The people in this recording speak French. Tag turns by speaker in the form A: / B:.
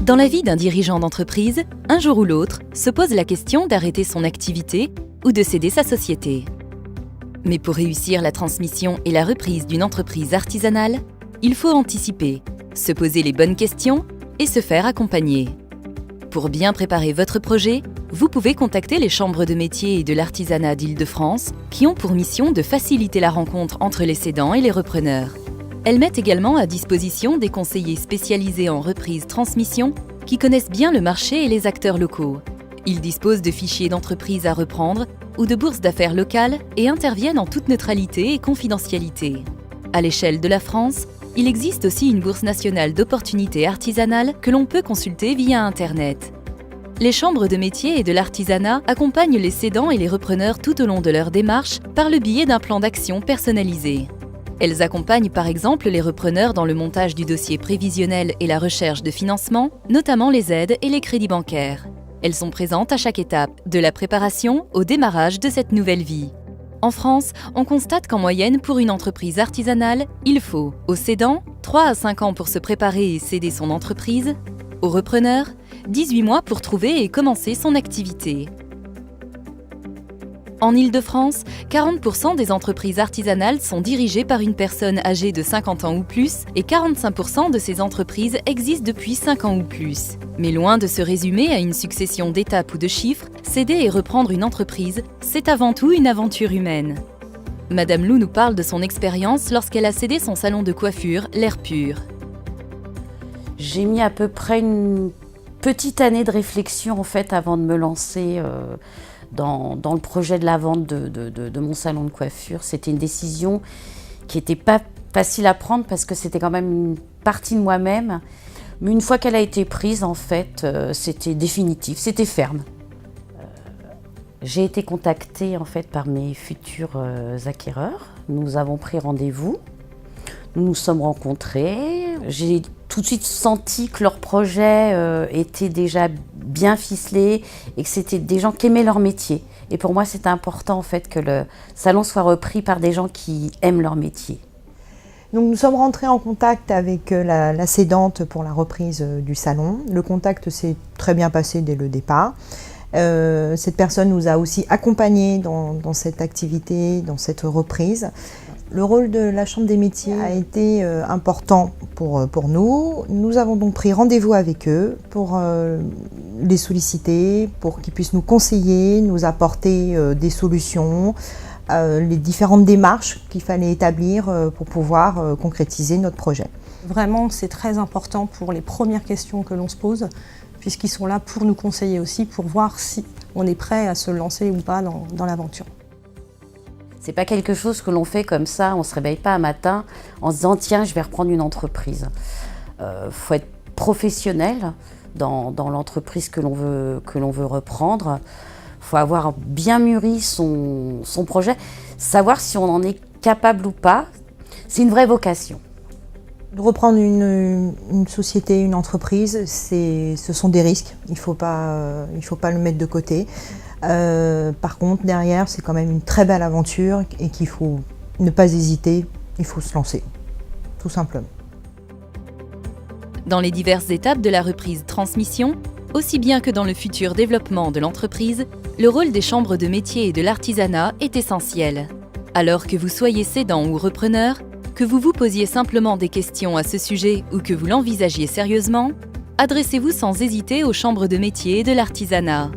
A: Dans la vie d'un dirigeant d'entreprise, un jour ou l'autre, se pose la question d'arrêter son activité ou de céder sa société. Mais pour réussir la transmission et la reprise d'une entreprise artisanale, il faut anticiper, se poser les bonnes questions et se faire accompagner. Pour bien préparer votre projet, vous pouvez contacter les chambres de métiers et de l'artisanat d'Île-de-France qui ont pour mission de faciliter la rencontre entre les cédants et les repreneurs. Elles mettent également à disposition des conseillers spécialisés en reprise-transmission qui connaissent bien le marché et les acteurs locaux. Ils disposent de fichiers d'entreprise à reprendre ou de bourses d'affaires locales et interviennent en toute neutralité et confidentialité. À l'échelle de la France, il existe aussi une bourse nationale d'opportunités artisanales que l'on peut consulter via Internet. Les chambres de métiers et de l'artisanat accompagnent les cédants et les repreneurs tout au long de leur démarche par le biais d'un plan d'action personnalisé. Elles accompagnent par exemple les repreneurs dans le montage du dossier prévisionnel et la recherche de financement, notamment les aides et les crédits bancaires. Elles sont présentes à chaque étape, de la préparation au démarrage de cette nouvelle vie. En France, on constate qu'en moyenne, pour une entreprise artisanale, il faut aux cédants 3 à 5 ans pour se préparer et céder son entreprise, aux repreneurs 18 mois pour trouver et commencer son activité. En Île-de-France, 40% des entreprises artisanales sont dirigées par une personne âgée de 50 ans ou plus et 45% de ces entreprises existent depuis 5 ans ou plus. Mais loin de se résumer à une succession d'étapes ou de chiffres, céder et reprendre une entreprise, c'est avant tout une aventure humaine. Madame Lou nous parle de son expérience lorsqu'elle a cédé son salon de coiffure, L'Air Pur.
B: J'ai mis à peu près une petite année de réflexion en fait avant de me lancer dans le projet de la vente de mon salon de coiffure. C'était une décision qui n'était pas facile à prendre parce que c'était quand même une partie de moi-même. Mais une fois qu'elle a été prise, en fait, c'était définitif, c'était ferme. J'ai été contactée en fait par mes futurs acquéreurs. Nous avons pris rendez-vous. Nous nous sommes rencontrés. J'ai tout de suite senti que leur projet était déjà bien ficelé et que c'était des gens qui aimaient leur métier. Et pour moi, c'était important en fait que le salon soit repris par des gens qui aiment leur métier.
C: Donc nous sommes rentrés en contact avec la cédante pour la reprise du salon. Le contact s'est très bien passé dès le départ. Cette personne nous a aussi accompagnés dans cette activité, dans cette reprise. Le rôle de la Chambre des métiers a été important pour nous. Nous avons donc pris rendez-vous avec eux pour les solliciter, pour qu'ils puissent nous conseiller, nous apporter des solutions, les différentes démarches qu'il fallait établir pour pouvoir concrétiser notre projet.
D: Vraiment, c'est très important pour les premières questions que l'on se pose, puisqu'ils sont là pour nous conseiller aussi, pour voir si on est prêt à se lancer ou pas dans l'aventure.
B: C'est pas quelque chose que l'on fait comme ça, on se réveille pas un matin en se disant tiens, je vais reprendre une entreprise. Faut être professionnel dans l'entreprise que l'on veut reprendre. Faut avoir bien mûri son projet, savoir si on en est capable ou pas. C'est une vraie vocation.
C: De reprendre une société, une entreprise, ce sont des risques. Il faut pas le mettre de côté. Par contre, derrière, c'est quand même une très belle aventure et qu'il faut ne pas hésiter, il faut se lancer, tout simplement.
A: Dans les diverses étapes de la reprise-transmission, aussi bien que dans le futur développement de l'entreprise, le rôle des chambres de métiers et de l'artisanat est essentiel. Alors que vous soyez cédant ou repreneur, que vous vous posiez simplement des questions à ce sujet ou que vous l'envisagiez sérieusement, adressez-vous sans hésiter aux chambres de métiers et de l'artisanat.